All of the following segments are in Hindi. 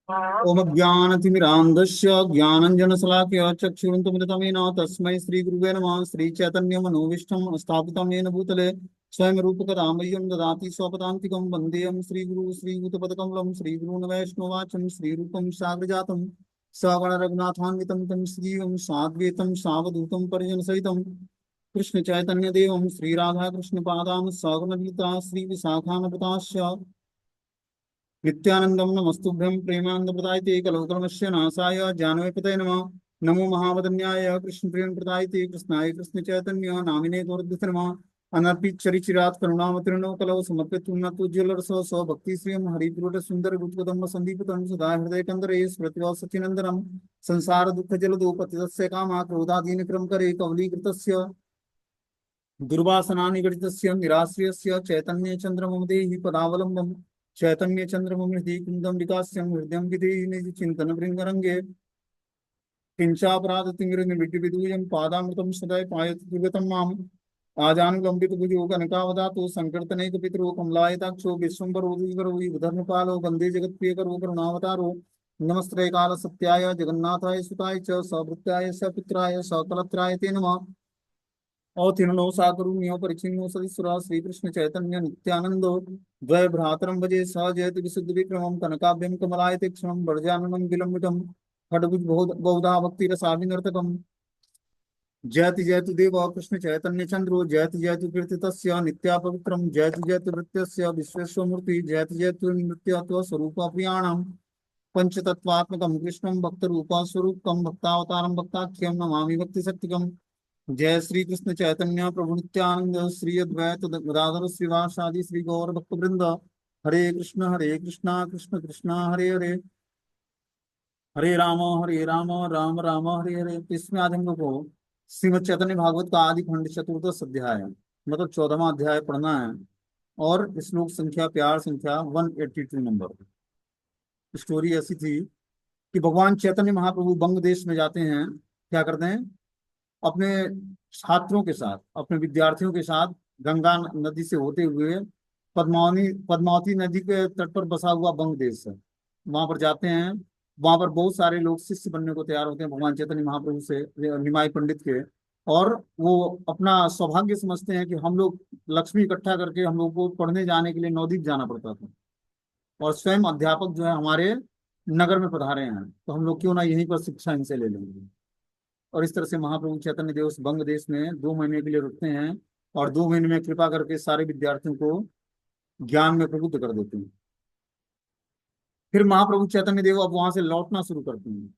ओम ज्ञानतिमिरान्धस्य ज्ञानञ्जनशलाकया चक्षुरुन्मिलितमेन तस्मै श्रीगुरुवे नमः। श्रीचैतन्यमनोभीष्टं स्थापितं येन भूतले स्वयं रूपकदा मह्यं ददाति स्वपदान्तिकं वन्देऽहं श्रीगुरु श्रीयुतपदकमलं श्रीगुरून् वैष्णवाचं श्रीरूपं साग्रजातं सगणरघुनाथान्वितं तं श्रीवं साद्वैतं सावधूतं परिजनसहितं कृष्णचैतन्यदेवं श्रीराधाकृष्णपादां सगणललिता श्रीविशाखान्विताश्च नित्यानंदम नमस्तुभ्यं प्रेमानंदप्रदायते कलौकलमस्य नाशाय जानवेपतये नमः। नमो महावदन्याय कृष्णप्रेमप्रदायते कृष्णाय कृष्णचैतन्य नामिने गौरद्विषे नमः। अनर्पित चरिचिरात करुणामतीर्णो कलौ समर्पित पुण्यतुज्ज्वलरसो सौ भक्ति श्रियं हरिपुरुष सुंदर गुप्तदम संदीपितं सदा हृदय कंदरे स्मृतिवा सचिनंदनम संसार दुःख जलदो पतितस्य कामा क्रोधादीन क्रम करे कवलीकृतस्य दुर्वासना निगडितस्य निराश्रियस्य चैतन्य चंद्रमं देहि पदावलंबम् चैतन्य चंद्रमं हृदि कुंदम विकास्यं हृदयं विधेहि निज चिंतन भृंगरंगे किंचापराधतिमिरनिर्विद्यूयं पादामृतं सदा पायति दुर्गतं माम् आजानुलंबितभुजो कनकावदातो संकीर्तनैकपितरो कमलायताक्षो विश्वम्भरो द्विजरो विधर्मपालो वन्दे जगत्प्रियकरो करुणावतारो नमस्ते कालसत्याय जगन्नाथाय सुताय च सभृत्याय सपुत्राय सकलत्राय ते नमः। अवतीर्णो साकरुण्यो परिचिन्नो सदीश्वरा श्रीकृष्ण चैतन्य नित्यानंदो द्वय भ्रातरं भजे सहजयति विशुद्ध विक्रमं कनकाभ्यं कमलायते क्षणं वर्जाननं विलंबितं खड्गुज बहुधा भक्ति रसाविनर्तकम् जयति जयतु देव कृष्ण चैतन्य चंद्रो जयति जयतु कीर्ति तस्य नित्या पवित्रम जयति जयतु नृत्यस्य विश्वेश्वमूर्ति जयति जयतु नृत्यत्व स्वरूप प्रियाणम पंचतत्वात्मकं कृष्णं भक्तरूप स्वरूपकं भक्तावतारं भक्ताख्यं नमामि भक्ति शक्तिकम्। जय श्री कृष्ण चैतन्य प्रभु नित्यानंद श्री अद्वैत गदाधर श्रीवासादि श्री गौर भक्त वृंद हरे कृष्णा कृष्ण कृष्णा हरे हरे राम राम राम हरे हरे। इसमें आज हम लोग को श्रीमद चैतन्य भागवत का आदि खंड चतुर्दश अध्याय मतलब 14वां अध्याय पढ़ना है। और श्लोक संख्या प्यार संख्या 182 नंबर। स्टोरी ऐसी थी कि भगवान चैतन्य महाप्रभु बंग देश में जाते हैं। क्या करते हैं? अपने छात्रों के साथ अपने विद्यार्थियों के साथ गंगा नदी से होते हुए पद्मावती नदी के तट पर बसा हुआ बंग देश है, वहां पर जाते हैं। वहां पर बहुत सारे लोग शिष्य बनने को तैयार होते हैं भगवान चैतन्य महाप्रभु से, निमाई पंडित के। और वो अपना सौभाग्य समझते हैं कि हम लोग लक्ष्मी इकट्ठा करके हम लोग को पढ़ने जाने के लिए नवदीप जाना पड़ता था, और स्वयं अध्यापक जो है हमारे नगर में पधारे हैं, तो हम लोग क्यों ना यहीं पर शिक्षा इनसे ले लेंगे। और इस तरह से महाप्रभु चैतन्य देव उस बंग देश में 2 महीने के लिए रुकते हैं, और 2 महीने में कृपा करके सारे विद्यार्थियों को ज्ञान में प्रबुद्ध कर देते हैं। फिर महाप्रभु चैतन्य देव अब वहां से लौटना शुरू करते हैं।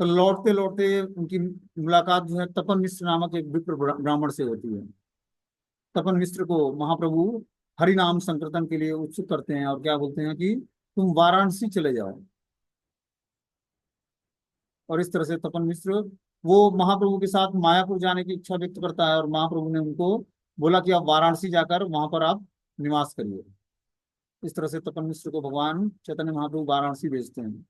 तो लौटते लौटते उनकी मुलाकात जो है तपन मिश्र नामक एक विप्र ब्राह्मण से होती है। तपन मिश्र को महाप्रभु हरि नाम संकीर्तन के लिए उत्सुक करते हैं, और क्या बोलते हैं कि तुम वाराणसी चले जाओ। और इस तरह से तपन मिश्र वो महाप्रभु के साथ मायापुर जाने की इच्छा व्यक्त करता है, और महाप्रभु ने उनको बोला कि आप वाराणसी जाकर वहां पर आप निवास करिए। इस तरह से तपन मिश्र को भगवान चैतन्य महाप्रभु वाराणसी भेजते हैं।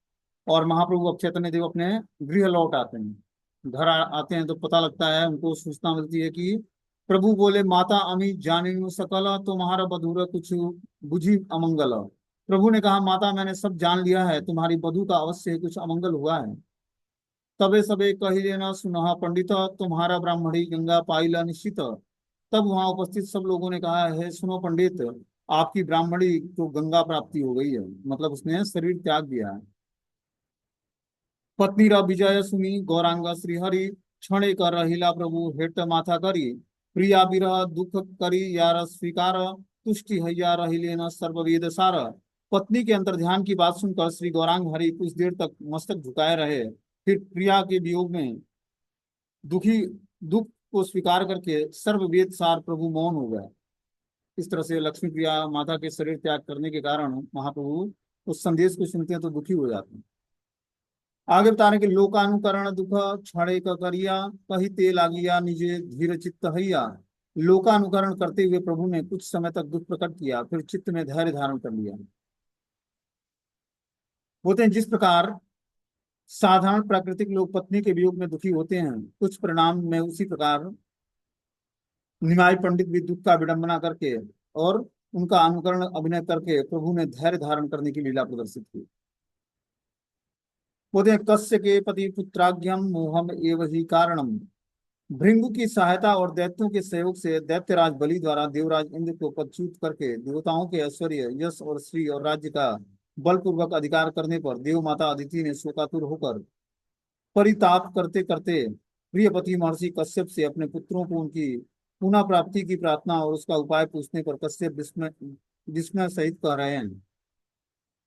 और महाप्रभु अब चैतन्य देव अपने गृह लौट आते हैं। घर आते हैं तो पता लगता है, उनको सूचना मिलती है कि प्रभु बोले माता अमी जानी सकल तुम्हारा बधुर कुछ बुझी अमंगल। प्रभु ने कहा माता मैंने सब जान लिया है, तुम्हारी बधू का अवश्य कुछ अमंगल हुआ है। तबे सबे कही लेना सुनहा पंडित तुम्हारा ब्राह्मणी गंगा पाइला निश्चित। तब वहां उपस्थित सब लोगों ने कहा है सुनो पंडित, आपकी ब्राह्मणी को गंगा प्राप्ति हो गई है, मतलब उसने शरीर त्याग दिया है। पत्नी रा विजय सुनी गौरांगा श्रीहरि क्षणे कर रहिला प्रभु हेट माथा करी प्रिया विरह दुख करी यार स्वीकार तुष्टि हैया रहिले न सर्ववेद सार। पत्नी के अंतर्ध्यान की बात सुनकर श्री गौरांग हरि कुछ देर तक मस्तक झुकाए रहे, फिर प्रिया के वियोग में दुखी दुख को स्वीकार करके सर्ववेद सार प्रभु मौन हो गए। इस तरह से लक्ष्मी प्रिया माता के शरीर त्याग करने के कारण महाप्रभु उस संदेश को सुनते हैं तो दुखी हो जाते हैं। आगे बता रहे कि लोकानुकरण दुख क्षणे करिया कही ते लागिया निजे धीर चित्त हैया। लोकानुकरण करते हुए प्रभु ने कुछ समय तक दुख प्रकट किया, फिर चित्त में धैर्य धारण कर लिया। बोलते हैं जिस प्रकार साधारण प्राकृतिक लोग पत्नी के वियोग में दुखी होते हैं, कुछ परिणाम में उसी प्रकार निमाई पंडित भी दुख का विडंबना करके और उनका अनुकरण अभिनय करके प्रभु ने धैर्य धारण करने की लीला प्रदर्शित की। बोलते हैं कस्य के पति पुत्राज्ञम मोहम एव ही कारणम। भृंगु की सहायता और दैत्यों के सहयोग से दैत्यराज बलि द्वारा देवराज इंद्र को पदच्युत करके देवताओं के ऐश्वर्य यश और श्री और राज्य का बलपूर्वक अधिकार करने पर देव माता अदिति ने शोकातुर होकर परिताप करते करते प्रिय पति महर्षि कश्यप से अपने पुत्रों को उनकी पुनः प्राप्ति की प्रार्थना और उसका उपाय पूछने पर कश्यप विस्मय विस्मय सहित कह रहे हैं।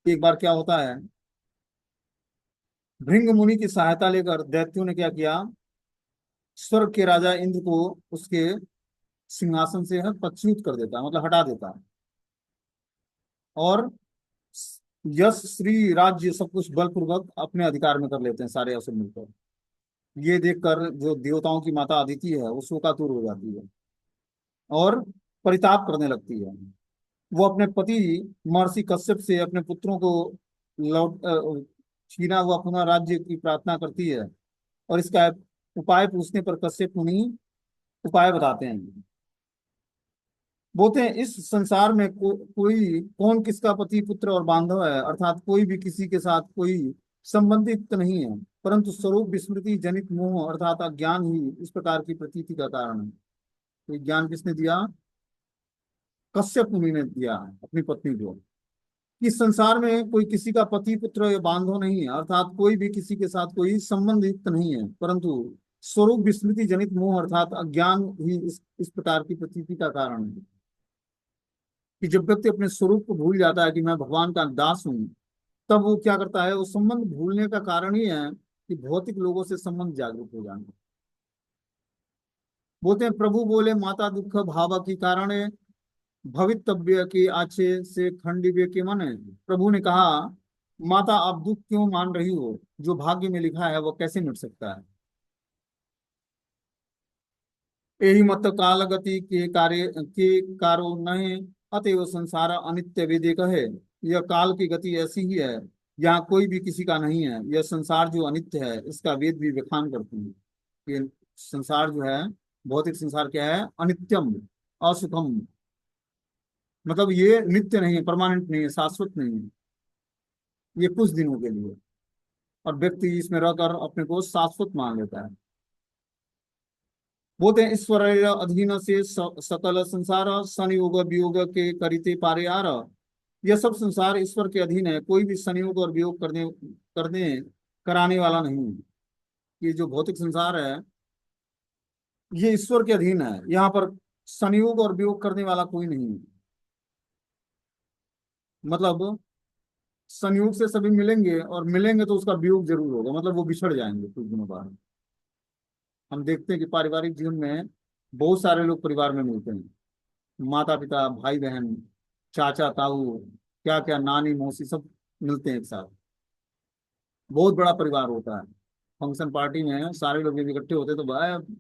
एक बार क्या होता है, भृंग मुनि की सहायता लेकर दैत्यों ने क्या किया, स्वर्ग के राजा इंद्र को उसके सिंहासन से पदच्युत कर देता है, मतलब हटा देता है, और यश श्री राज्य सब कुछ बलपूर्वक अपने अधिकार में कर लेते हैं सारे असुर मिलकर। ये देखकर जो देवताओं की माता अदिति है वो शोकातुर हो जाती है और परिताप करने लगती है। वो अपने पति महर्षि कश्यप से अपने पुत्रों को लौट छीना हुआ पुनः राज्य की प्रार्थना करती है, और इसका उपाय पूछने पर कश्यप मुनि उपाय बताते हैं। बोलते हैं इस संसार में कोई कौन किसका पति पुत्र और बांधव है, अर्थात कोई भी किसी के साथ कोई संबंधित नहीं है, परंतु स्वरूप विस्मृति जनित मोह अर्थात अज्ञान ही इस प्रकार की प्रतीति का कारण है। तो ज्ञान किसने दिया, कश्यप मुनि ने दिया अपनी पत्नी को। इस संसार में कोई किसी का पति पुत्र या बांधव नहीं है, अर्थात कोई भी किसी के साथ कोई संबंध युक्त नहीं है, परंतु स्वरूप विस्मृति जनित मोह अर्थात अज्ञान ही इस प्रकार की प्रतीति का कारण है। कि जब व्यक्ति अपने स्वरूप को भूल जाता है कि मैं भगवान का दास हूँ, तब वो क्या करता है, वो संबंध भूलने का कारण ही है कि भौतिक लोगों से संबंध जागरूक हो जाना। बोलते हैं प्रभु बोले माता दुख भाव की कारण भवितव्य के आछे से खंडिव्य के मन है। प्रभु ने कहा माता आप दुख क्यों मान रही हो, जो भाग्य में लिखा है वो कैसे मिट सकता है। यही मत काल गति के कार्य के कारो नहीं, अतएव संसार अनित्य वेदिक है। यह काल की गति ऐसी ही है, यहाँ कोई भी किसी का नहीं है। यह संसार जो अनित्य है इसका वेद भी व्याख्यान करते हैं। ये संसार जो है, भौतिक संसार क्या है, अनित्यम असुखम, मतलब ये नित्य नहीं है, परमानेंट नहीं है, शाश्वत नहीं है, ये कुछ दिनों के लिए। और व्यक्ति इसमें रहकर अपने को शाश्वत मान लेता है। बोलते हैं ईश्वर अधीन से सकल संसार संयोग वियोग के करिते पारे आर। यह सब संसार ईश्वर के अधीन है, कोई भी संयोग और वियोग करने करने कराने वाला नहीं है। ये जो भौतिक संसार है ये ईश्वर के अधीन है, यहाँ पर संयोग और वियोग करने वाला कोई नहीं है। मतलब संयोग से सभी मिलेंगे, और मिलेंगे तो उसका वियोग जरूर होगा, मतलब वो बिछड़ जाएंगे कुछ दिनों बाद। हम देखते हैं कि पारिवारिक जीवन में बहुत सारे लोग परिवार में मिलते हैं, माता पिता भाई बहन चाचा ताऊ क्या क्या नानी मौसी सब मिलते हैं एक साथ, बहुत बड़ा परिवार होता है। फंक्शन पार्टी में सारे लोग जब इकट्ठे होते हैं तो भाई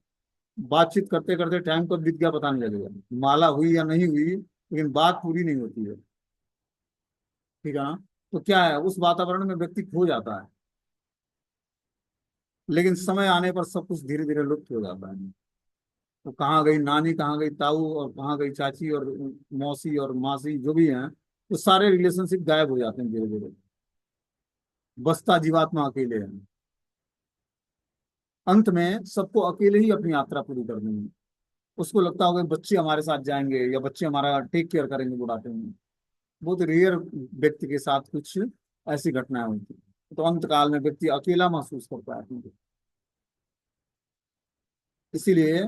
बातचीत करते करते टाइम कब बीत गया पता नहीं लगेगा, माला हुई या नहीं हुई लेकिन बात पूरी नहीं होती है। ठीक है ना। तो क्या है, उस वातावरण में व्यक्ति खो जाता है, लेकिन समय आने पर सब कुछ धीरे धीरे लुप्त हो जाता है। तो कहाँ गई नानी, कहाँ गई ताऊ, और कहाँ गई चाची और मौसी और मासी जो भी हैं, तो सारे रिलेशनशिप गायब हो जाते हैं धीरे धीरे। बसता जीवात्मा अकेले है। अंत में सबको अकेले ही अपनी यात्रा पूरी करनी है। उसको लगता होगा बच्चे हमारे साथ जाएंगे या बच्चे हमारा टेक केयर करेंगे बुढ़ापे में। बहुत रेयर व्यक्ति के साथ कुछ ऐसी घटनाएं होती है। तो अंत काल में व्यक्ति अकेला महसूस करता है। इसीलिए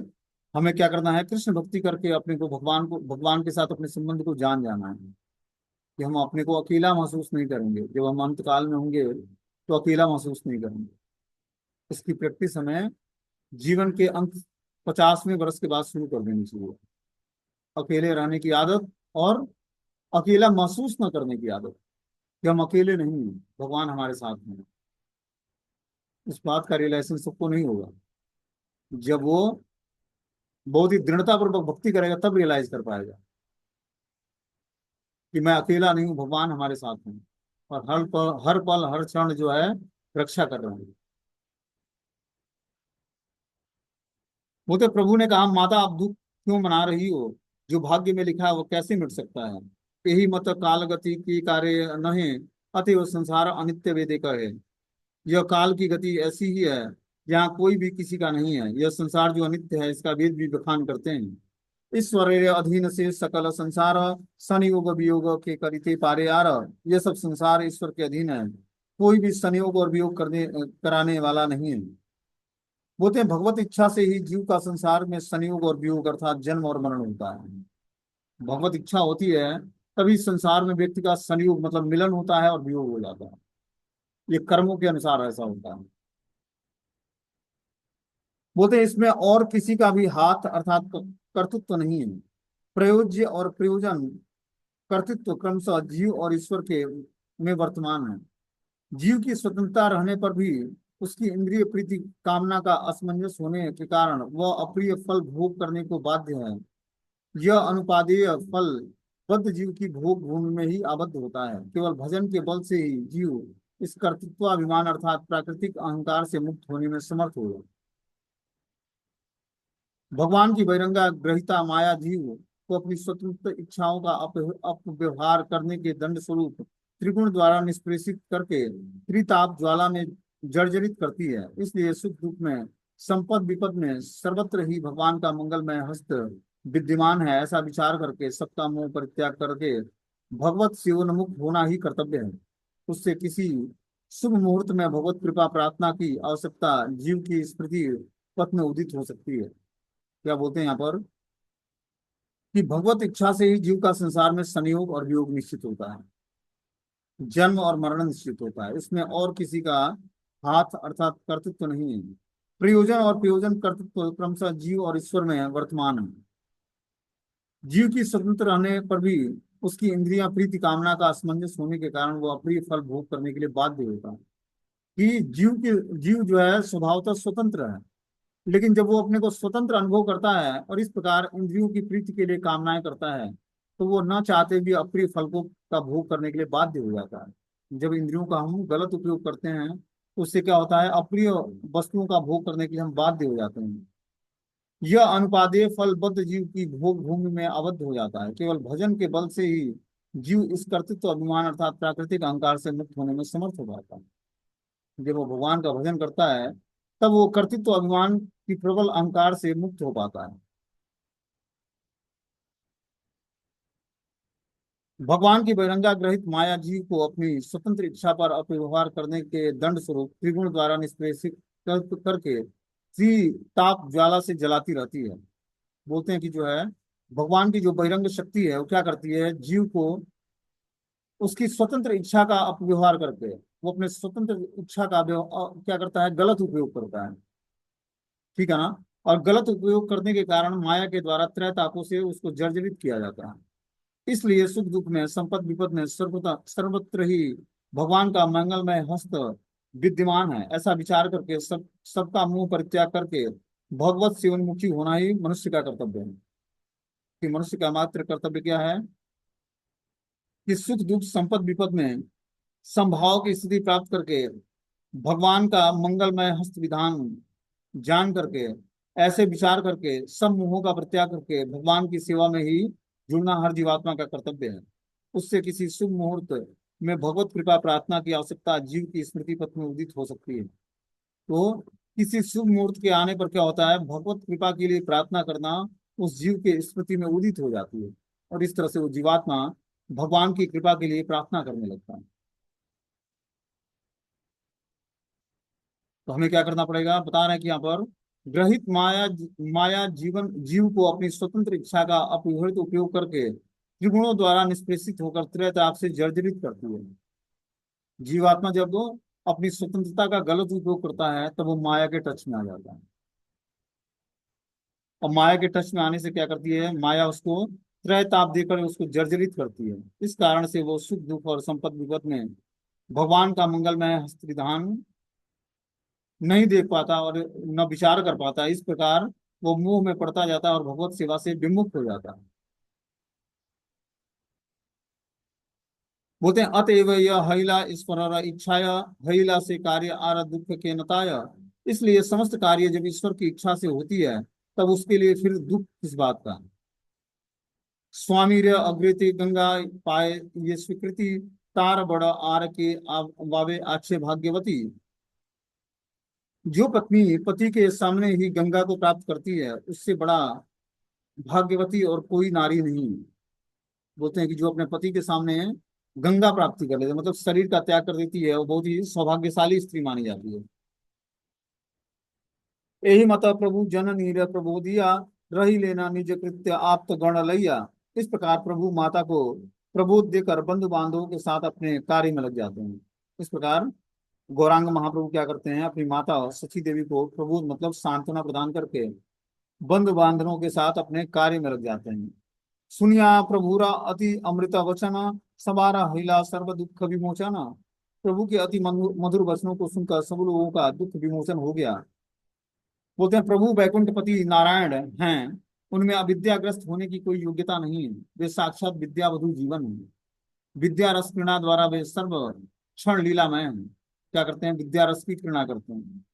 हमें क्या करना है, कृष्ण भक्ति करके अपने को भगवान के साथ अपने संबंध को जान जाना है कि हम अपने को अकेला महसूस नहीं करेंगे। जब हम अंत काल में होंगे तो अकेला महसूस नहीं करेंगे। इसकी प्रैक्टिस हमें जीवन के अंत 50वें वर्ष के बाद शुरू कर देनी चाहिए। अकेले रहने की आदत, और अकेला महसूस न करने की आदत कि हम अकेले नहीं हैं, भगवान हमारे साथ हैं। इस बात का रियलाइजेशन सबको नहीं होगा। जब वो बहुत ही दृढ़तापूर्वक भक्ति करेगा तब रियलाइज कर पाएगा कि मैं अकेला नहीं हूँ, भगवान हमारे साथ हैं और हर पल हर क्षण जो है रक्षा कर रहे हैं। वो तो प्रभु ने कहा माता आप दुख क्यों मना रही हो, जो भाग्य में लिखा है वो कैसे मिट सकता है। यही मत काल गति की कार्य नहीं, अतएव संसार अनित्य वेदिक है। यह काल की गति ऐसी ही है, यहाँ कोई भी किसी का नहीं है। यह संसार जो अनित्य है, इसका वेद भी बखान करते हैं। ईश्वर अधीन से सकल संसार, संयोग वियोग के करिते पारे आर। यह सब संसार ईश्वर के अधीन है, कोई भी संयोग और वियोग करने कराने वाला नहीं है। बोलते हैं भगवत इच्छा से ही जीव का संसार में संयोग और वियोग अर्थात जन्म और मरण होता है। भगवत इच्छा होती है तभी संसार में व्यक्ति का संयोग मतलब मिलन होता है और वियोग हो जाता है। ये कर्मों के अनुसार ऐसा होता है। बोलते हैं इसमें और किसी का भी हाथ अर्थात कर्तृत्व तो नहीं है। प्रयोज्य और प्रयोजन कर्तृत्व क्रमशः जीव और ईश्वर के में वर्तमान है। जीव की स्वतंत्रता रहने पर भी उसकी इंद्रिय प्रीति कामना का असमंजस होने के कारण वह अप्रिय फल भोग करने को बाध्य है। यह अनुपादेय फल बद्ध जीव की भोग भूमि में ही आबद्ध होता है। केवल भजन के बल से ही जीव इस कर्तृत्वाभिमान अर्थात प्राकृतिक अहंकार से मुक्त होने में समर्थ होगा। भगवान की बहिरंगा ग्रहिता माया जीव को अपनी स्वतंत्र इच्छाओं का अपव्यवहार करने के दंड स्वरूप त्रिगुण द्वारा निष्प्रेषित करके त्रिताप ज्वाला में जर्जरित करती है। इसलिए सुख दुख में, संपद विपद में सर्वत्र ही भगवान का मंगलमय हस्त विद्यमान है, ऐसा विचार करके सबका मोह परित्याग करके भगवत सेवोन्मुख होना ही कर्तव्य है। उससे किसी शुभ मुहूर्त में भगवत कृपा प्रार्थना की आवश्यकता जीव की स्मृति पथ में उदित हो सकती है। क्या बोलते हैं यहाँ पर कि भगवत इच्छा से ही जीव का संसार में संयोग और वियोग निश्चित होता है, जन्म और मरण निश्चित होता है। इसमें और किसी का हाथ अर्थात कर्तृत्व नहीं है। प्रयोजन और प्रयोजन कर्तृत्व क्रमशः जीव और ईश्वर में वर्तमान है। जीव की स्वतंत्र रहने पर भी उसकी इंद्रियां प्रीति कामना का असमंजस होने के कारण वो अप्रिय फल भोग करने के लिए बाध्य होता है। कि जीव जो है स्वभावतः स्वतंत्र है, लेकिन जब वो अपने को स्वतंत्र अनुभव करता है और इस प्रकार इंद्रियों की प्रीति के लिए कामनाएं करता है, तो वो न चाहते भी अप्रिय फल को का भोग करने के लिए बाध्य हो जाता है। जब इंद्रियों का हम गलत उपयोग करते हैं तो उससे क्या होता है, अप्रिय वस्तुओं का भोग करने के लिए हम बाध्य हो जाते हैं। यह अनुपादेय फल बद्ध जीव की भोग भूमि में आबद्ध हो जाता है। केवल भजन के बल से ही जीव इस कर्तृत्व अभिमान अर्थात प्राकृतिक अहंकार से मुक्त होने में समर्थ हो जाता है। जब वो भगवान का भजन करता है तब वो कर्तृत्व अभिमान की प्रबल अहंकार से मुक्त हो पाता है। भगवान की बहिरंगा ग्रहित माया जीव को अपनी स्वतंत्र इच्छा पर अपव्यवहार करने के दंड स्वरूप त्रिगुण द्वारा निष्प्रेषित करके ताप ज्वाला से जलाती रहती है। बोलते हैं कि जो है भगवान की जो बहिरंग शक्ति है वो क्या करती है, जीव को उसकी स्वतंत्र इच्छा का अपव्यवहार करके वो अपने स्वतंत्र इच्छा का क्या करता है, गलत उपयोग करता है। ठीक है ना। और गलत उपयोग करने के कारण माया के द्वारा त्रय तापों से उसको जर्जरित किया जाता है। इसलिए सुख दुख में, संपद विपद में सर्वत्र ही भगवान का मंगलमय हस्त विद्यमान है, ऐसा विचार करके सबका मुंह परित्याग करके भगवत सेवनमुखी होना ही मनुष्य का कर्तव्य है। कि मनुष्य का मात्र कर्तव्य क्या है कि सुख दुख संपद विपद में संभाव की स्थिति प्राप्त करके भगवान का मंगलमय हस्त विधान जान करके, ऐसे विचार करके सब मोहों का परित्याग करके भगवान की सेवा में ही जुड़ना हर जीवात्मा का कर्तव्य है। उससे किसी शुभ मुहूर्त में भगवत कृपा प्रार्थना की आवश्यकता जीव की स्मृति पथ में उदित हो सकती है। तो किसी शुभ मुहूर्त के आने पर क्या होता है, भगवत कृपा के लिए प्रार्थना करना उस जीव के स्मृति में उदित हो जाती है और इस तरह से वो जीवात्मा भगवान की कृपा के लिए प्रार्थना करने लगता है। तो हमें क्या करना पड़ेगा, बता रहे हैं कि यहाँ पर ग्रहित माया जीवन जीव को अपनी स्वतंत्र इच्छा का अपविहित उपयोग करके त्रिगुणों द्वारा निष्प्रेषित होकर त्रय ताप से जर्जरित करती है। जीवात्मा जब वो अपनी स्वतंत्रता का गलत उपयोग करता है तब वो माया के टच में आ जाता है। और माया के टच में आने से क्या करती है, माया उसको त्रय ताप देकर उसको जर्जरित करती है। इस कारण से वो सुख दुख और संपद विपद में भगवान का मंगलमय हस्त विधान नहीं देख पाता और न विचार कर पाता। इस प्रकार वो मुंह में पड़ता जाता है और भगवत सेवा से विमुख हो जाता है। बोलते हैं अतएव यह हईला ईश्वर इच्छाया हईला से कार्य आर दुख के नताय। इसलिए समस्त कार्य जब ईश्वर की इच्छा से होती है तब उसके लिए फिर दुख किस बात का। स्वामी रे अग्रति गंगा पाए ये स्वीकृति तार बड़ आर के वावे अच्छे भाग्यवती। जो पत्नी पति के सामने ही गंगा को प्राप्त करती है, उससे बड़ा भाग्यवती और कोई नारी नहीं है। बोलते हैं कि जो अपने पति के सामने गंगा प्राप्ति कर लेती है, मतलब शरीर का त्याग कर देती है, वो बहुत ही सौभाग्यशाली स्त्री मानी जाती है। यही मत प्रभु जन नीर प्रबोधिया, रही लेना निज कृत्य आप तो गण लैया। इस प्रकार प्रभु माता को प्रबोध देकर बंधु बांधवों के साथ अपने कार्य में लग जाते हैं। इस प्रकार गौरांग महाप्रभु क्या करते हैं, अपनी माता सची देवी को प्रबोध मतलब सांत्वना प्रदान करके बंधु बांधवों के साथ अपने कार्य में लग जाते हैं। सुनिया प्रभुरा अति अमृत वचन, सबारा हिला सर्व दुख विमोचन। प्रभु के अति मधुर वचनों को सुनकर सब लोगों का दुख विमोचन हो गया। बोलते हैं प्रभु वैकुंठपति नारायण हैं, उनमें अविद्याग्रस्त होने की कोई योग्यता नहीं है। वे साक्षात विद्यावधु जीवन है। विद्या रस क्रीड़ा द्वारा वे सर्व क्षण लीलामय हैं। क्या करते हैं, विद्या रस की क्रीड़ा करते हैं,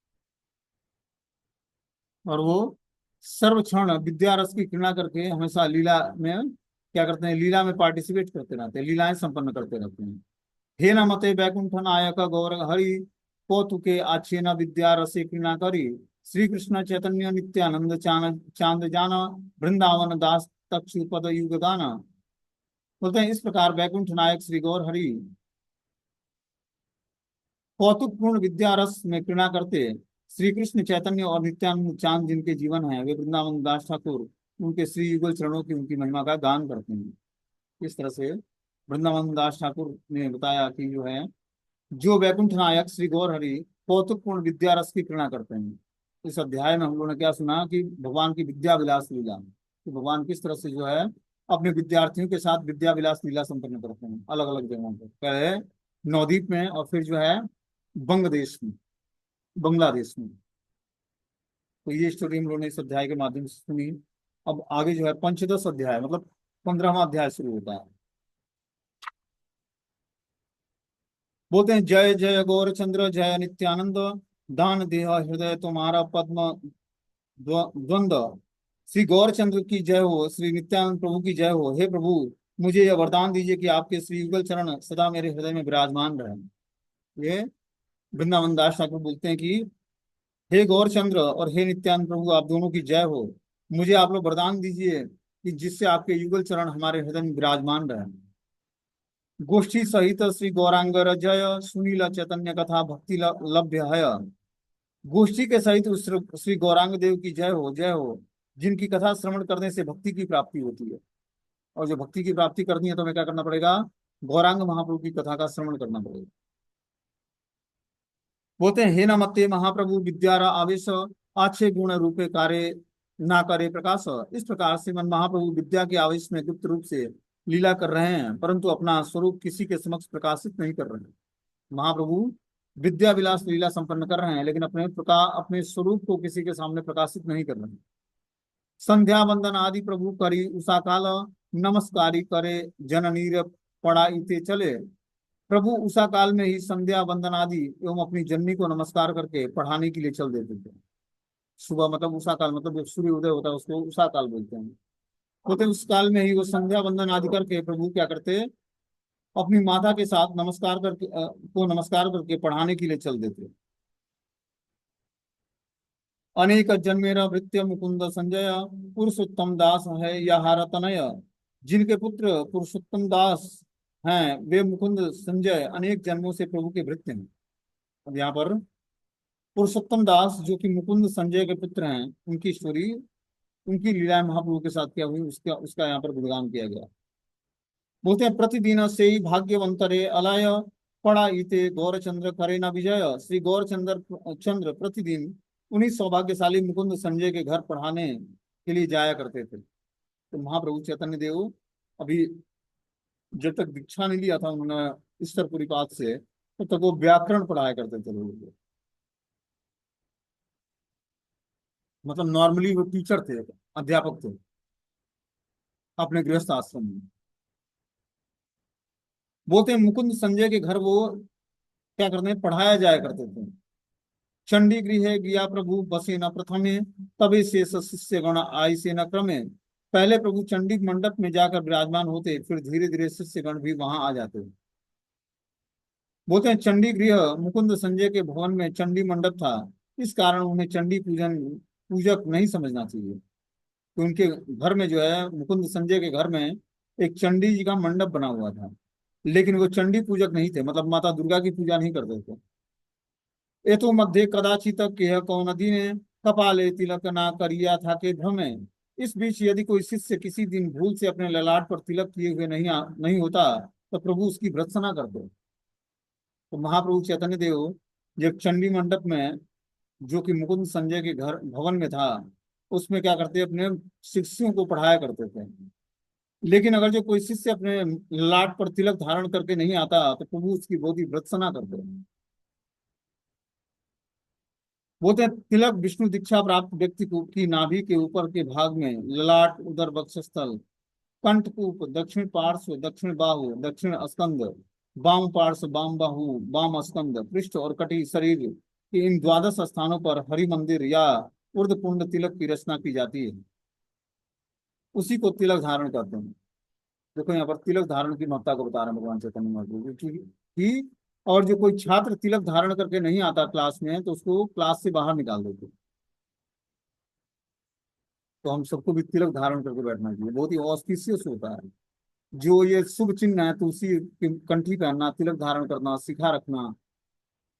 और वो सर्व क्षण विद्या रस की क्रीड़ा करके हमेशा लीला में क्या करते हैं, लीला में पार्टिसिपेट करते रहते हैं, लीलाएं संपन्न करते रहते हैं। हे न मते वैकुंठ नायक गौर हरि, कौतुके आच्छेन विद्या रसे क्रीड़ा करी। श्री कृष्ण चैतन्य नित्यानंद चांद जाना, वृंदावन दास तक्षु पद युग गाना। बोलते हैं इस प्रकार वैकुंठ नायक श्री गौर हरि कौतुक पूर्ण विद्या रस में क्रीड़ा करते। श्री कृष्ण चैतन्य और नित्यानंद चांद जिनके जीवन है, वे वृंदावन दास ठाकुर उनके श्री युगल चरणों की उनकी महिमा का गान करते हैं। इस तरह से वृंदावन दास ठाकुर ने बताया कि जो है, जो वैकुंठ नायक श्री गौर हरि कौतुकपूर्ण विद्या रस की प्रेरणा करते हैं। इस अध्याय में हम लोगों ने क्या सुना कि भगवान की विद्या विलास लीला, कि भगवान किस तरह से जो है अपने विद्यार्थियों के साथ विद्या विलास लीला संपन्न करते हैं अलग अलग जगहों पर, पहले नवद्वीप में और फिर जो है बंग देश में, बांग्लादेश में। तो ये स्टोरी हम लोगों ने इस अध्याय के माध्यम से सुनी। अब आगे जो है पंचदश अध्याय मतलब 15वां अध्याय शुरू होता है। बोलते हैं जय जय गौरचंद्र जय नित्यानंद, दान देह हृदय तुम्हारा पद्म द्वंद्व। श्री गौरचंद्र की जय हो, श्री नित्यानंद प्रभु की जय हो। हे प्रभु, मुझे यह वरदान दीजिए कि आपके श्री युगल चरण सदा मेरे हृदय में विराजमान रहे। ये वृंदावन दास ठाकुर बोलते हैं कि हे गौरचंद्र और हे नित्यानंद प्रभु, आप दोनों की जय हो। मुझे आप लोग वरदान दीजिए कि जिससे आपके युगल चरण हमारे हृदय में विराजमान रहे। गोष्ठी सहित श्री गौरांगर जय, सुनील चैतन्य कथा भक्ति लभ्य है। गोष्ठी के सहित उस श्री गौरांग देव की जय हो, जय हो, जिनकी कथा श्रवण करने से भक्ति की प्राप्ति होती है। और जो भक्ति की प्राप्ति करनी है तो हमें क्या करना पड़ेगा, गौरांग महाप्रभु की कथा का श्रवण करना पड़ेगा। बोलते हैं हे नमते महाप्रभु विद्यारा आवेश, अच्छे गुण रूपे कार्य ना करे प्रकाश। इस प्रकार से मन महाप्रभु विद्या के आवेश में गुप्त रूप से लीला कर रहे हैं, परंतु अपना स्वरूप किसी के समक्ष प्रकाशित नहीं कर रहे हैं। महाप्रभु विद्या विलास लीला संपन्न कर रहे हैं, लेकिन अपने स्वरूप को किसी के सामने प्रकाशित नहीं कर रहे हैं। संध्या वंदन आदि प्रभु करी उषा काल, नमस्कारी करे जननीर पड़ा इते चले। प्रभु उषा काल में ही संध्या वंदन आदि एवं अपनी जननी को नमस्कार करके पढ़ाने के लिए चल देते थे। सुबह मतलब उषा काल मतलब जब सूर्य उदय होता है उसको उषा काल बोलते हैं। होते उस काल में ही वो संध्या वंदन आदि करके प्रभु क्या करते, अपनी माता के साथ नमस्कार करके को नमस्कार करके पढ़ाने के लिए चल देते। अनेक जन्मेरा भृत्य मुकुंद संजय, पुरुषोत्तम दास है यह तनय। जिनके पुत्र पुरुषोत्तम दास हैं वे मुकुंद संजय अनेक जन्मों से प्रभु के भृत्य हैं। अब यहाँ पर पुरुषोत्तम दास जो कि मुकुंद संजय के पुत्र हैं, उनकी स्टोरी, उनकी लीलाएं महाप्रभु के साथ क्या हुई उसका उसका यहाँ पर गुणगान किया गया। बोलते हैं प्रतिदिन से ही भाग्यवंतरे अलय, पड़ा इते गौरचंद्र करे न विजय। श्री गौरचंद्र चंद्र प्रतिदिन उन्हीं सौभाग्यशाली मुकुंद संजय के घर पढ़ाने के लिए जाया करते थे। तो महाप्रभु चैतन्य देव अभी जब तक दीक्षा नहीं लिया था उन्होंने ईश्वरपुरी पाठ से, तब तक वो व्याकरण पढ़ाया करते थे लोगों को। मतलब नॉर्मली वो टीचर थे, अध्यापक थे अपने गृहस्थ आश्रम में। बोलते हैं मुकुंद संजय के घर वो क्या करते हैं, पढ़ाया जाया करते थे। चंडी गृह गया प्रभु बसे न प्रथमे, तबे शेष शिष्य गण आई से न क्रमे। पहले प्रभु चंडी मंडप में जाकर विराजमान होते, फिर धीरे धीरे शिष्य गण भी वहां आ जाते। बोलते हैं चंडी गृह मुकुंद संजय के भवन में चंडी मंडप था। इस कारण उन्हें चंडी पूजन पूजक नहीं समझना चाहिए। तो उनके घर में जो है, मुकुंद संजय के घर में एक चंडी जी का मंडप बना हुआ था, लेकिन वो चंडी पूजक नहीं थे, मतलब माता दुर्गा की पूजा नहीं करते थे। ये तो मध्य कदाचित केह कौनदी ने कपाले तिलक ना करिया था के भ्रमे। इस बीच यदि कोई शिष्य किसी दिन भूल से अपने ललाट पर तिलक किए हुए नहीं होता, तो प्रभु उसकी भर्त्सना करते। तो महाप्रभु चैतन्य देव जब चंडी मंडप में, जो कि मुकुंद संजय के घर भवन में था, उसमें क्या करते, अपने शिष्यों को पढ़ाया करते थे। लेकिन अगर जो कोई शिष्य अपने ललाट पर तिलक धारण करके नहीं आता, तो प्रभु उसकी बहुत ही भर्त्सना करते हैं। बोलते हैं तिलक विष्णु दीक्षा प्राप्त व्यक्ति को की नाभि के ऊपर के भाग में, ललाट, उदर, वक्षस्थल, कंठकूप, दक्षिण पार्श्व, दक्षिण बाहु, दक्षिण स्कंद, वाम पार्श्व, वाम बाहु, वाम स्कंद, पृष्ठ और कटी शरीर के इन द्वादश स्थानों पर हरि मंदिर या ऊर्ध्व पुंड तिलक की रचना की जाती है। उसी को तिलक धारण करते हैं। देखो यहाँ पर तिलक धारण की महत्ता को बता रहे हैं भगवान चैतन्य महाप्रभु कि और जो कोई छात्र तिलक धारण करके नहीं आता क्लास में, तो उसको क्लास से बाहर निकाल देते। तो हम सबको भी तिलक धारण करके बैठना चाहिए, बहुत ही ऑस्पिशियस होता है। जो ये शुभ चिन्ह है, तुलसी की कंठी पहनना, तिलक धारण करना, शिखा रखना,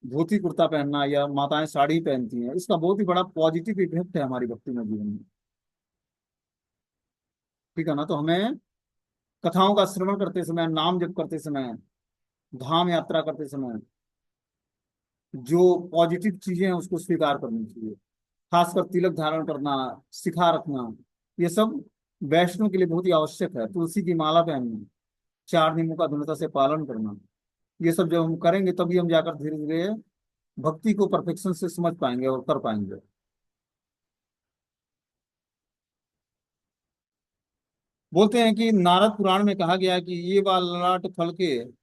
धोती कुर्ता पहनना, या माताएं साड़ी पहनती हैं, इसका बहुत ही बड़ा पॉजिटिव इफेक्ट है हमारी भक्ति में, जीवन में। ठीक है ना। तो हमें कथाओं का श्रवण करते समय, नाम जप करते समय, धाम यात्रा करते समय जो पॉजिटिव चीजें हैं उसको स्वीकार करनी चाहिए। खासकर तिलक धारण करना, शिखा रखना, ये सब वैष्णव के लिए बहुत ही आवश्यक है। तुलसी की माला पहनना, चार नियमों का दृढ़ता से पालन करना, ये सब जब हम करेंगे तभी हम जाकर धीरे धीरे भक्ति को परफेक्शन से समझ पाएंगे और कर पाएंगे। बोलते हैं कि नारद पुराण में कहा गया है कि ये वा ललाट फल के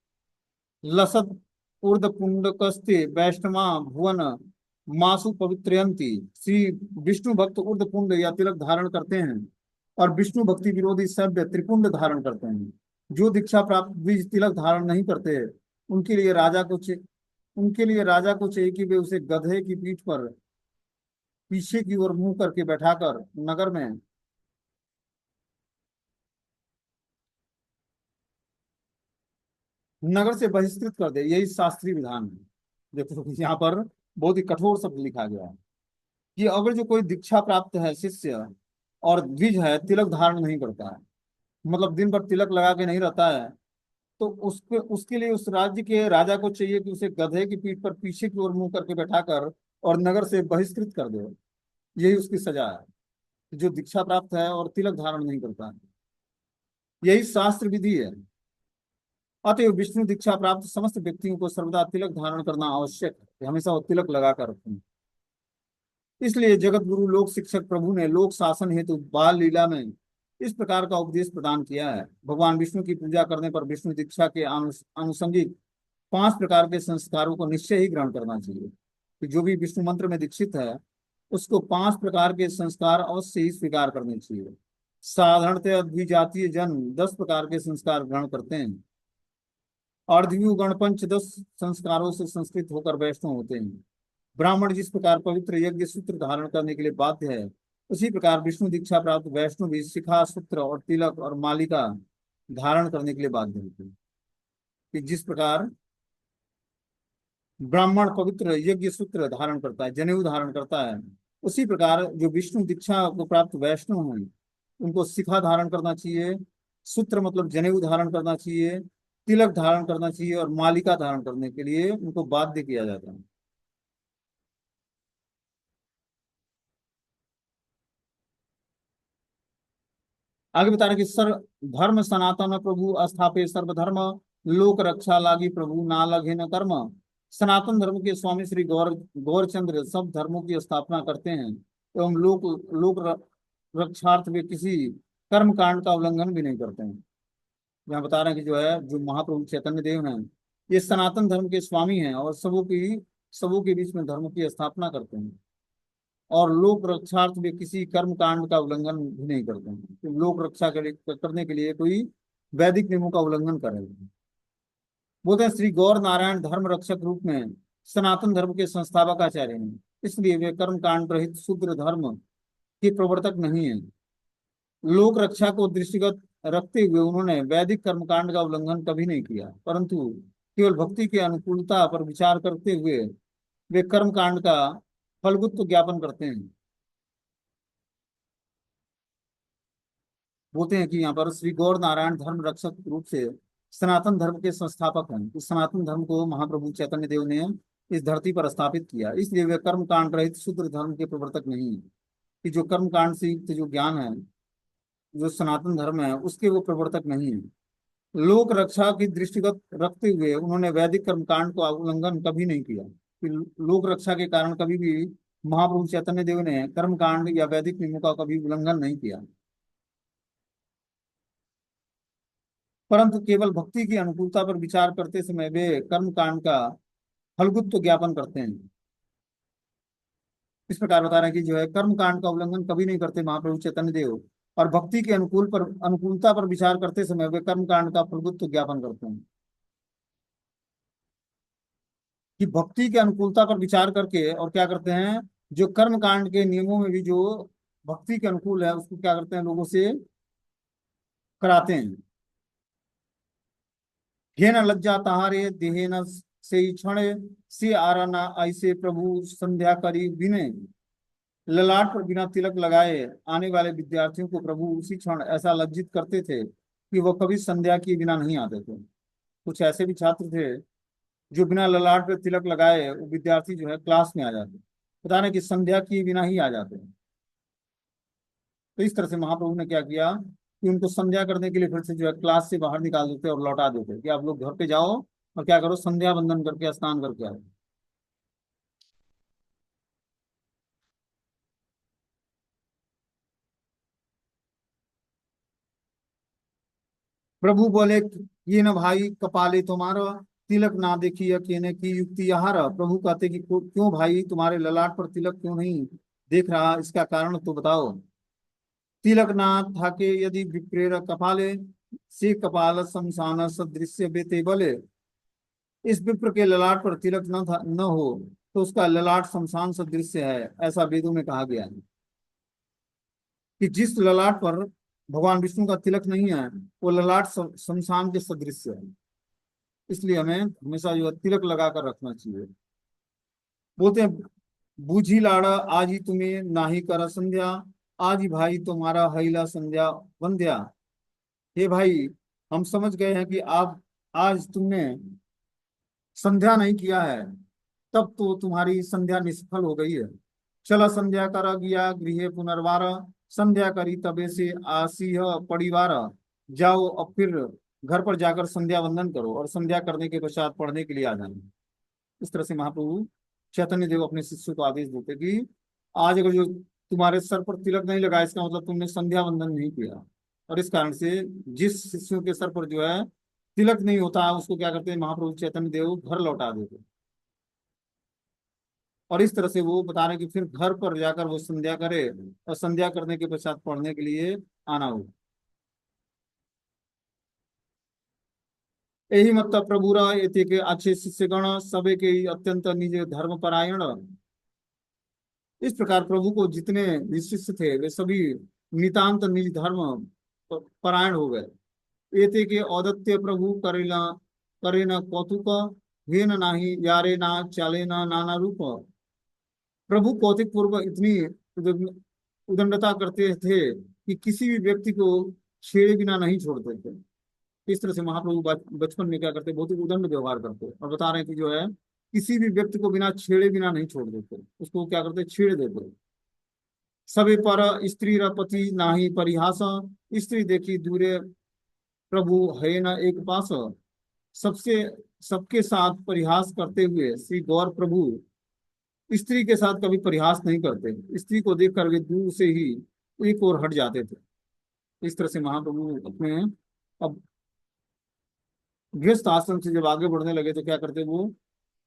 लसत ऊर्ध पुंडकस्ते वैष्णवा भुवन मासु पवित्रयंती। श्री विष्णु भक्त ऊर्ध पुंड या तिलक धारण करते हैं, और विष्णु भक्ति विरोधी सभ्य त्रिपुंड धारण करते हैं। जो दीक्षा प्राप्त द्विज तिलक धारण नहीं करते, उनके लिए राजा को चे- उनके लिए राजा को चाहिए कि वे उसे गधे की पीठ पर पीछे की ओर मुंह करके बैठाकर नगर में नगर से बहिष्कृत कर दे। यही शास्त्रीय विधान है। देखो यहाँ पर बहुत ही कठोर शब्द लिखा गया है कि अगर जो कोई दीक्षा प्राप्त है शिष्य और द्विज है, तिलक धारण नहीं करता है, मतलब दिन भर तिलक लगा के नहीं रहता है, तो उसके उसके लिए उस राज्य के राजा को चाहिए कि उसे गधे की पीठ पर पीछे की ओर मुंह करके बैठाकर और नगर से बहिष्कृत कर दे। यही उसकी सजा है, जो दीक्षा प्राप्त है और तिलक धारण नहीं करता है। यही शास्त्र विधि है। अतएव विष्णु दीक्षा प्राप्त समस्त व्यक्तियों को सर्वदा तिलक धारण करना आवश्यक है, हमेशा वो तिलक लगा कर रखें। इसलिए जगत गुरु लोक शिक्षक प्रभु ने लोक शासन हेतु बाल लीला में इस प्रकार का उपदेश प्रदान किया है। भगवान विष्णु की पूजा करने पर विष्णु दीक्षा के आनुषंगिक 5 प्रकार के संस्कारों को निश्चय ही ग्रहण करना चाहिए। कि जो भी विष्णु मंत्र में दीक्षित है, उसको 5 प्रकार के संस्कार अवश्य ही स्वीकार करने चाहिए। साधारणतः द्विजातीय जन 10 प्रकार के संस्कार ग्रहण करते हैं। अर्धव्यू गणपंच 10 संस्कारों से संस्कृत होकर वैष्णव होते हैं। ब्राह्मण जिस प्रकार पवित्र यज्ञ सूत्र धारण करने के लिए बाध्य है, उसी प्रकार विष्णु दीक्षा प्राप्त वैष्णव भी शिखा, सूत्र और तिलक और मालिका धारण करने के लिए बाध्य होते हैं। कि जिस प्रकार ब्राह्मण पवित्र यज्ञ सूत्र धारण करता है, जनेऊ धारण करता है, उसी प्रकार जो विष्णु दीक्षा को प्राप्त वैष्णव हैं, उनको शिखा धारण करना चाहिए, सूत्र मतलब जनेऊ धारण करना चाहिए, तिलक धारण करना चाहिए, और मालिका धारण करने के लिए उनको बाध्य किया जाता है। आगे बता रहे कि सर धर्म सनातन प्रभु स्थापे सर्वधर्म, लोक रक्षा लागी प्रभु ना लगे न कर्म। सनातन धर्म के स्वामी श्री गौरचंद्र सब धर्मों की स्थापना करते हैं एवं लोक लोक रक्षार्थ वे किसी कर्म कांड का उल्लंघन भी नहीं करते हैं। यहाँ बता रहे हैं कि जो है, जो महाप्रभु चैतन्य देव हैं, ये सनातन धर्म के स्वामी हैं और सबों के बीच में धर्म की स्थापना करते हैं, और लोक रक्षार्थ में किसी कर्म कांड का उल्लंघन भी नहीं करते हैं। तो लोक रक्षा करने के लिए कोई वैदिक नियमों का उल्लंघन करेगा। बोलते हैं श्री गौर नारायण धर्म रक्षक रूप में सनातन धर्म के संस्थापक आचार्य हैं। इसलिए वे कर्म कांड रहित शूद्र धर्म के प्रवर्तक नहीं है। लोक रक्षा को दृष्टिगत रखते हुए उन्होंने वैदिक कर्मकांड का उल्लंघन कभी नहीं किया, परंतु केवल भक्ति की अनुकूलता पर विचार करते हुए वे कर्मकांड का फलगुत्व ज्ञापन करते हैं। बोलते हैं कि यहाँ पर श्री गौर नारायण धर्म रक्षक रूप से सनातन धर्म के संस्थापक हैं। इस सनातन धर्म को महाप्रभु चैतन्य देव ने इस धरती पर स्थापित किया, इसलिए वे कर्म कांड रहित शूद्र धर्म के प्रवर्तक नहीं है। कि जो कर्म कांड से युक्त जो ज्ञान है, जो सनातन धर्म है, उसके वो प्रवर्तक नहीं है। लोक रक्षा की दृष्टिगत रखते हुए उन्होंने वैदिक कर्मकांड को उल्लंघन कभी नहीं किया। कि लोक रक्षा के कारण कभी भी महाप्रभु चैतन्य देव ने कर्मकांड या वैदिक नियमों का कभी उल्लंघन नहीं किया, परंतु केवल भक्ति की अनुकूलता पर विचार करते समय वे कर्मकांड का फलगुत्व ज्ञापन करते हैं। इस प्रकार बता रहे हैं कि जो है कर्मकांड का उल्लंघन कभी नहीं करते महाप्रभु चैतन्य देव, और भक्ति के अनुकूलता पर विचार करते समय वे कर्मकांड का फलगुत्व ज्ञापन करते हैं। कि भक्ति के अनुकूलता पर विचार करके और क्या करते हैं, जो कर्म कांड के नियमों में भी जो भक्ति के अनुकूल है उसको क्या करते हैं, लोगों से कराते हैं। हे न लज्जा तहारे देहे न से क्षण से आराना ऐसे प्रभु संध्या करी विनय। ललाट पर बिना तिलक लगाए आने वाले विद्यार्थियों को प्रभु उसी क्षण ऐसा लज्जित करते थे कि वह कभी संध्या किए बिना नहीं आते थे। कुछ ऐसे भी छात्र थे जो बिना ललाट पे तिलक लगाए वो विद्यार्थी जो है क्लास में आ जाते, बता रहे कि संध्या किए बिना ही आ जाते हैं। तो इस तरह से महाप्रभु ने क्या किया कि उनको संध्या करने के लिए फिर से जो है क्लास से बाहर निकाल देते और लौटा देते कि आप लोग घर पे जाओ और क्या करो, संध्या वंदन करके स्नान करके आओ। प्रभु बोले, ये न भाई कपाले तुम्हारा तिलक ना देखी केने की युक्ति यहार। प्रभु कहते कि क्यों भाई तुम्हारे ललाट पर तिलक क्यों नहीं देख रहा, इसका कारण तो बताओ। तिलक ना था के यदि विप्रेर कपाले से कपाल शमशान सदृश्य बेते बले। इस विप्र के ललाट पर तिलक न था न हो तो उसका ललाट शमशान सदृश्य है, ऐसा वेदों में कहा गया है। कि जिस ललाट पर भगवान विष्णु का तिलक नहीं है वो ललाट शमशान के सदृश्य है, इसलिए हमें हमेशा जो है तिलक लगा कर रखना चाहिए। बोलते हैं, बूझी लाड़ा आज ही तुम्हें नाही कर संध्या, आज ही भाई तुम्हारा हैला संध्या वंध्या। हे भाई, हम समझ गए हैं कि आप आज तुमने संध्या नहीं किया है, तब तो तुम्हारी संध्या निष्फल हो गई है। चला संध्या कर गया गृह पुनर्वार, संध्या करी तबे से आसीह परिवार। जाओ अब फिर घर पर जाकर संध्या वंदन करो और संध्या करने के पश्चात पढ़ने के लिए आ जाना। इस तरह से महाप्रभु चैतन्य देव अपने शिष्यों को आदेश देते कि आज अगर जो तुम्हारे सर पर तिलक नहीं लगा इसका मतलब तुमने संध्या वंदन नहीं किया। और इस कारण से जिस शिष्यों के सर पर जो है तिलक नहीं होता उसको क्या करते हैं, महाप्रभु चैतन्य देव घर लौटा देते। और इस तरह से वो बता रहे हैं कि फिर घर पर जाकर वो संध्या करे और संध्या करने के पश्चात पढ़ने के लिए आना हो। यही मतलब प्रभुरा एते के अच्छे शिष्यगण सबे के ही अत्यंत निज धर्म परायण। इस प्रकार प्रभु को जितने भी शिष्य थे वे सभी नितांत निज धर्म परायण हो गए। एते के औदत्य प्रभु करेला करे न कौतुक, हे न नाही यारे ना चाले ना नाना रूप। प्रभु कौतिक पूर्व इतनी उदंडता करते थे कि किसी भी व्यक्ति को छेड़े बिना नहीं छोड़ते थे। इस तरह से महाप्रभु बचपन में क्या करते, बहुत ही उदंड व्यवहार करते और बता रहे हैं कि जो है किसी भी व्यक्ति को बिना छेड़े बिना नहीं छोड़ देते, उसको क्या करते, छेड़ देते। सबे पर स्त्री र पति नाही परिहास, स्त्री देखी दूरे प्रभु है न एक पास। सबसे सबके साथ परिहास करते हुए श्री गौर प्रभु स्त्री के साथ कभी परिहास नहीं करते, स्त्री को देखकर वे दूर से ही एक ओर हट जाते थे। इस तरह से महाप्रभु अपने अब गृहस्थ आश्रम से जब आगे बढ़ने लगे तो क्या करते, वो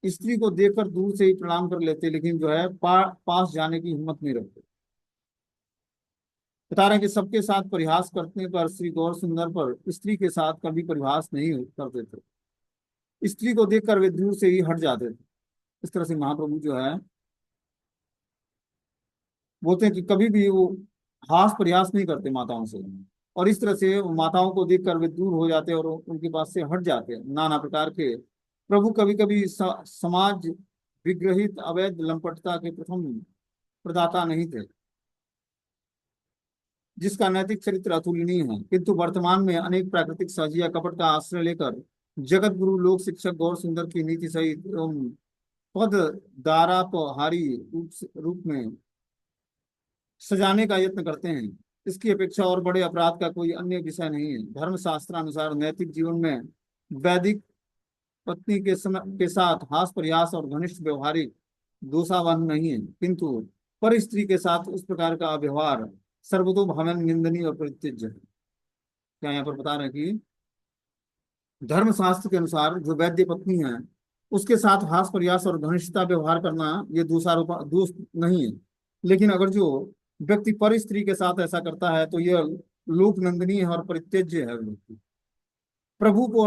स्त्री को देखकर दूर से ही प्रणाम कर लेते, लेकिन जो है पास जाने की हिम्मत नहीं रखते। बता रहे हैं कि सबके साथ परिहास करने पर श्री गौर सुंदर पर स्त्री के साथ कभी परिहास नहीं करते थे, स्त्री को देखकर वे दूर से ही हट जाते थे। इस तरह से महाप्रभु जो है बोलते हैं कि कभी भी वो हास प्रयास नहीं करते माताओं से, और इस तरह से माताओं को देखकर वे दूर हो जाते और उनके पास से हट जाते। नाना प्रकार के प्रभु कभी कभी समाज विग्रहित अवैध लंपटता के प्रथम प्रदाता नहीं थे, जिसका नैतिक चरित्र अतुलनीय है, किंतु वर्तमान में अनेक प्राकृतिक साजिया कपट का आश्रय लेकर जगत गुरु लोक शिक्षक गौर सुंदर की नीति सहित एवं पद दारापहारी रूप में सजाने का यत्न करते हैं। इसकी अपेक्षा और बड़े अपराध का कोई अन्य विषय नहीं है। धर्म शास्त्र अनुसार नैतिक जीवन में वैदिक पत्नी के समय के साथ हास प्रयास और घनिष्ठ व्यवहारिक दोषावह नहीं है, किंतु पर स्त्री के साथ उस प्रकार का व्यवहार सर्वतोभावन निंदनीय और परित्यज्य है। क्या यहाँ पर बता रहे हैं कि धर्म शास्त्र के अनुसार जो वैद्य पत्नी है उसके साथ हास प्रयास और घनिष्ठता व्यवहार करना ये दोषारोप दोष नहीं है, लेकिन अगर जो व्यक्ति पर स्त्री के साथ ऐसा करता है तो यह लोक नंदनीय है और परित्यज्य है। प्रभु को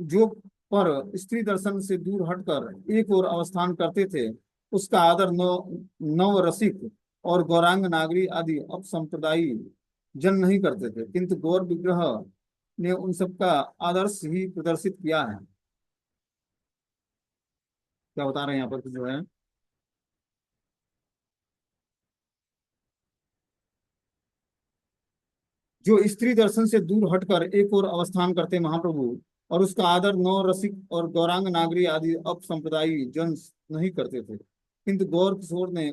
जो पर स्त्री दर्शन से दूर हटकर एक और अवस्थान करते थे उसका आदर नव रसिक और गौरांग नागरी आदि अपसंप्रदायी जन नहीं करते थे, किंतु गौर विग्रह ने उन सबका आदर्श ही प्रदर्शित किया है। क्या बता रहे हैं यहाँ पर कि जो है जो स्त्री दर्शन से दूर हटकर एक और अवस्थान करते महाप्रभु और उसका आदर नौ रसिक और गौरांग नागरी आदि अपसंप्रदायी जन नहीं करते थे, किंतु गौर किशोर ने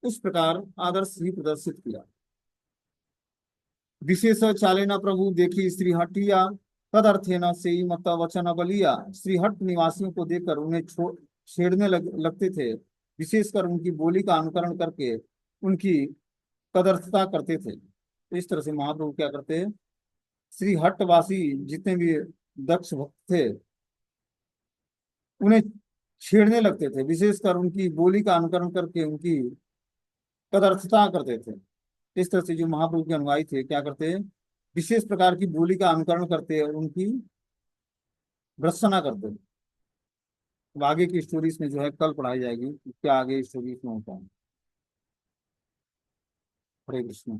उस प्रकार आदर्श ही प्रदर्शित किया। विशेष चालेना प्रभु देखी स्त्री हटिया तदर्थे न से मत वचन बलिया। श्रीहट निवासियों को देखकर उन्हें छेड़ने लगते थे, विशेषकर उनकी बोली का अनुकरण करके उनकी कदर्थता करते थे। तो इस तरह से महाप्रभु क्या करते, श्रीहट्टवासी जितने भी दक्ष भक्त थे उन्हें छेड़ने लगते थे, विशेषकर उनकी बोली का अनुकरण करके उनकी तदर्थता करते थे। इस तरह से जो महाप्रभु के अनुयायी थे क्या करते, विशेष प्रकार की बोली का अनुकरण करते और उनकी भर्त्सना करते। अब आगे की स्टोरी इसमें जो है कल पढ़ाई जाएगी, क्या आगे स्टोरी इसमें होता है। हरे कृष्ण।